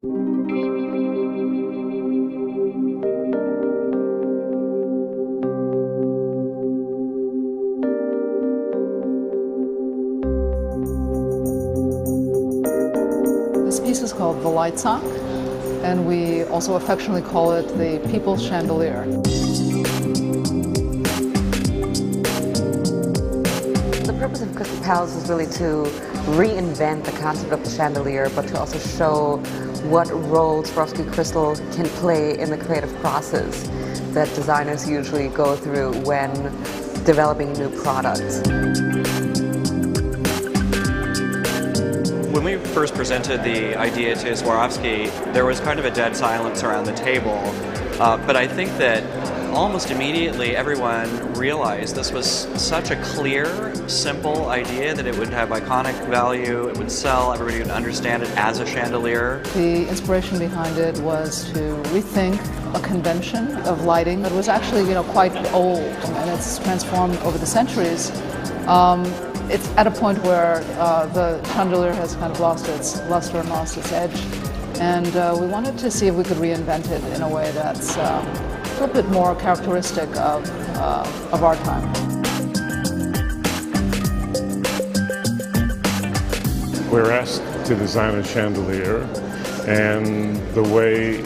This piece is called the Light Sock, and we also affectionately call it the People's Chandelier. The purpose of Crystal Palace is really to reinvent the concept of the chandelier, but to also show what role Swarovski crystal can play in the creative process that designers usually go through when developing new products. When we first presented the idea to Swarovski, there was kind of a dead silence around the table, but I think that almost immediately everyone realized this was such a clear, simple idea that it would have iconic value, it would sell, everybody would understand it as a chandelier. The inspiration behind it was to rethink a convention of lighting that was actually, quite old, and it's transformed over the centuries. It's at a point where the chandelier has kind of lost its luster and lost its edge, and we wanted to see if we could reinvent it in a way that's a little bit more characteristic of our time. We're asked to design a chandelier, and the way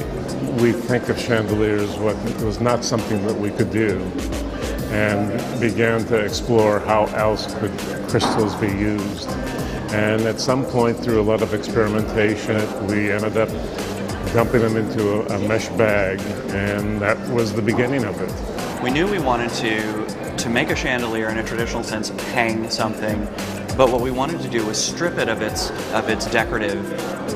we think of chandeliers was not something that we could do, and began to explore how else could crystals be used. And at some point, through a lot of experimentation, we ended up dumping them into a mesh bag, and that was the beginning of it. We knew we wanted to make a chandelier in a traditional sense, hang something, but what we wanted to do was strip it of its decorative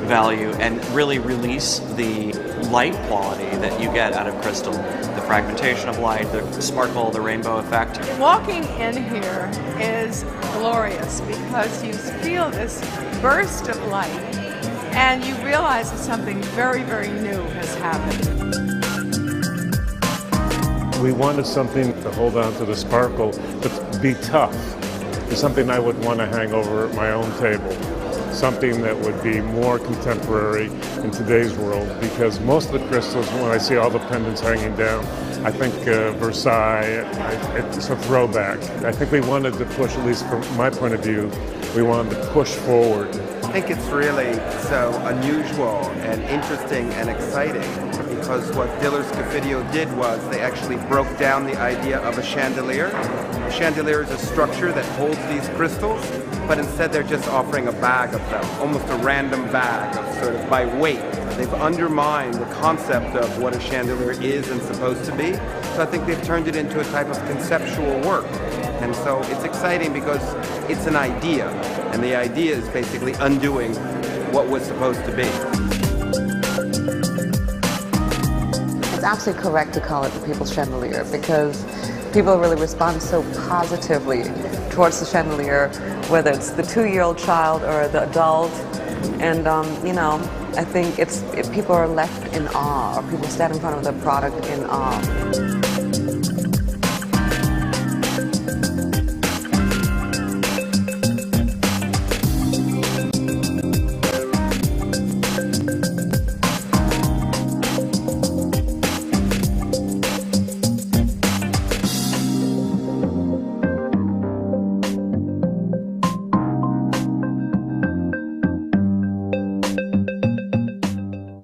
value and really release the light quality that you get out of crystal. The fragmentation of light, the sparkle, the rainbow effect. Walking in here is glorious because you feel this burst of light and you realize that something very, very new has happened. We wanted something to hold on to the sparkle, but be tough. It's something I would want to hang over my own table. Something that would be more contemporary in today's world, because most of the crystals, when I see all the pendants hanging down, I think Versailles, it's a throwback. I think we wanted to push, at least from my point of view, we wanted to push forward. I think it's really so unusual and interesting and exciting because what Diller Scofidio did was they actually broke down the idea of a chandelier. A chandelier is a structure that holds these crystals, but instead they're just offering a bag of them, almost a random bag of sort of by weight. They've undermined the concept of what a chandelier is and supposed to be. So I think they've turned it into a type of conceptual work. And so it's exciting because it's an idea, and the idea is basically undoing what was supposed to be. It's absolutely correct to call it the People's Chandelier because people really respond so positively towards the chandelier, whether it's the 2-year-old child or the adult. And, I think people are left in awe, or people stand in front of the product in awe.